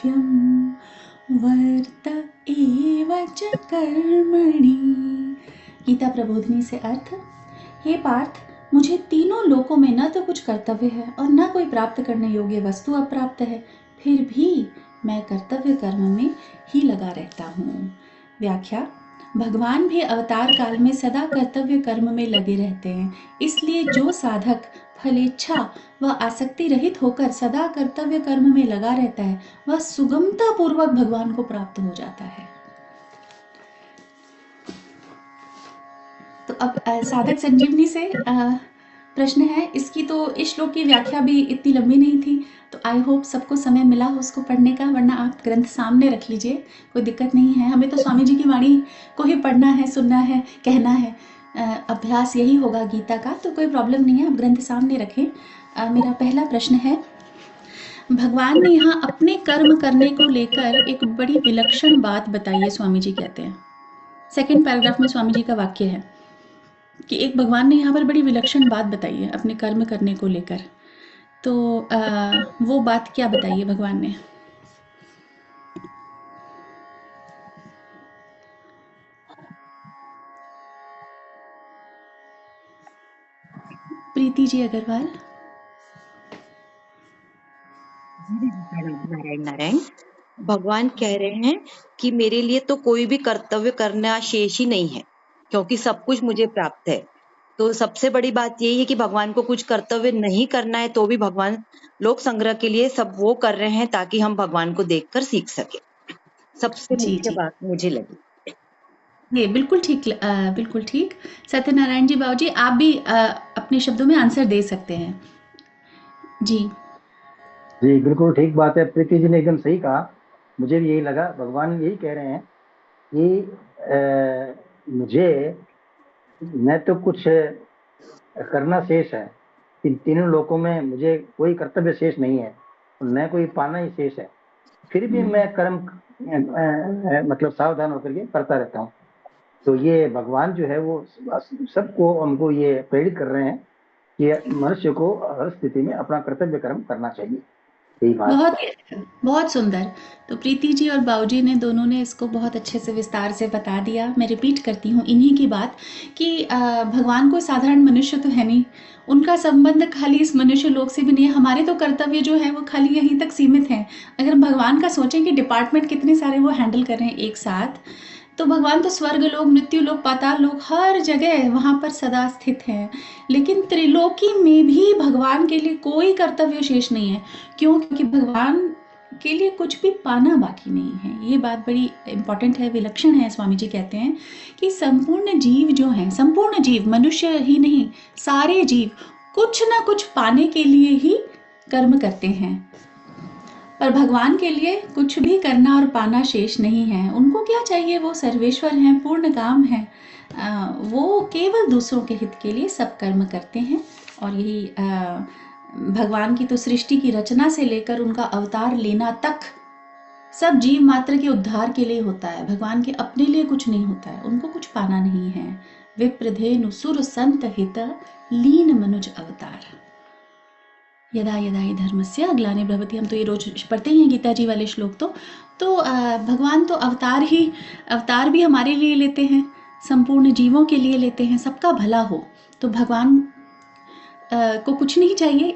वर्त एव च कर्मणि। गीता प्रबोधिनी से अर्थ, हे पार्थ, मुझे तीनों लोकों में न तो कुछ कर्तव्य है और न कोई प्राप्त करने योग्य वस्तु अप्राप्त है, फिर भी मैं कर्तव्य कर्म में ही लगा रहता हूँ। व्याख्या, भगवान भी अवतार काल में सदा कर्तव्य कर्म में लगे रहते हैं, इसलिए जो साधक फलेच्छा व आसक्ति रहित होकर सदा कर्तव्य कर्म में लगा रहता है, वह सुगमता पूर्वक भगवान को प्राप्त हो जाता है। तो अब साधक संजीवनी से प्रश्न है, इसकी तो इस श्लोक की व्याख्या भी इतनी लंबी नहीं थी, तो आई होप सबको समय मिला हो उसको पढ़ने का, वरना आप ग्रंथ सामने रख लीजिए, कोई दिक्कत नहीं है। हमें तो स्वामी जी की वाणी को ही पढ़ना है, सुनना है, कहना है, अभ्यास यही होगा गीता का, तो कोई प्रॉब्लम नहीं है, आप ग्रंथ सामने रखें। मेरा पहला प्रश्न है, भगवान ने यहाँ अपने कर्म करने को लेकर एक बड़ी विलक्षण बात बताई है, स्वामी जी कहते हैं। सेकेंड पैराग्राफ में स्वामी जी का वाक्य है कि एक भगवान ने यहाँ पर बड़ी विलक्षण बात बताई है अपने कर्म करने को लेकर, तो वो बात क्या बताई है भगवान ने? प्रीति जी अग्रवाल। नारायण नारायण। भगवान कह रहे हैं कि मेरे लिए तो कोई भी कर्तव्य करना शेष ही नहीं है, क्योंकि सब कुछ मुझे प्राप्त है। तो सबसे बड़ी बात यही है कि भगवान को कुछ कर्तव्य नहीं करना है, तो भी भगवान लोक संग्रह के लिए सब वो कर रहे हैं ताकि हम भगवान को देखकर सीख सके। सबसे जी मुख्य जी, बात मुझे लगी। ये बिल्कुल ठीक, बिल्कुल ठीक। सत्यनारायण जी बाबूजी, आप भी अपने शब्दों में आंसर दे सकते हैं। जी जी बिल्कुल ठीक बात है, प्रीति जी ने एकदम सही कहा, मुझे भी यही लगा। भगवान यही कह रहे हैं कि मुझे न तो कुछ करना शेष है, इन तीनों लोकों में मुझे कोई कर्तव्य शेष नहीं है, न कोई पाना ही शेष है, फिर भी मैं कर्म मतलब सावधान होकर के करता रहता हूँ। तो ये भगवान जो है वो सबको हमको ये प्रेरित कर रहे हैं कि मनुष्य को हर स्थिति में अपना कर्तव्य कर्म करना चाहिए। बहुत बहुत सुंदर। तो प्रीति जी और बाऊजी ने दोनों ने इसको बहुत अच्छे से विस्तार से बता दिया। मैं रिपीट करती हूँ इन्हीं की बात कि भगवान कोई साधारण मनुष्य तो है नहीं, उनका संबंध खाली इस मनुष्य लोक से भी नहीं है। हमारे तो कर्तव्य जो है वो खाली यहीं तक सीमित हैं। अगर भगवान का सोचें कि डिपार्टमेंट कितने सारे वो हैंडल कर रहे हैं एक साथ, तो भगवान तो स्वर्ग लोक, मृत्यु लोक, पाताल लोक, हर जगह वहाँ पर सदा स्थित हैं। लेकिन त्रिलोकी में भी भगवान के लिए कोई कर्तव्य शेष नहीं है। क्यों? क्योंकि भगवान के लिए कुछ भी पाना बाकी नहीं है। ये बात बड़ी इंपॉर्टेंट है, विलक्षण है। स्वामी जी कहते हैं कि संपूर्ण जीव जो हैं, संपूर्ण जीव, मनुष्य ही नहीं, सारे जीव कुछ ना कुछ पाने के लिए ही कर्म करते हैं, पर भगवान के लिए कुछ भी करना और पाना शेष नहीं है। उनको क्या चाहिए? वो सर्वेश्वर हैं, पूर्ण काम है, वो केवल दूसरों के हित के लिए सब कर्म करते हैं। और यही भगवान की तो सृष्टि की रचना से लेकर उनका अवतार लेना तक सब जीव मात्र के उद्धार के लिए होता है। भगवान के अपने लिए कुछ नहीं होता है, उनको कुछ पाना नहीं है। विप्रधेनु सुर संत हित लीन मनुज अवतार, यदा यदा ही धर्मस्य ग्लानिर्भवति। हम तो ये रोज पढ़ते ही हैं गीता जी वाले श्लोक। तो भगवान तो अवतार भी हमारे लिए लेते हैं, संपूर्ण जीवों के लिए लेते हैं, सबका भला हो। तो भगवान को कुछ नहीं चाहिए,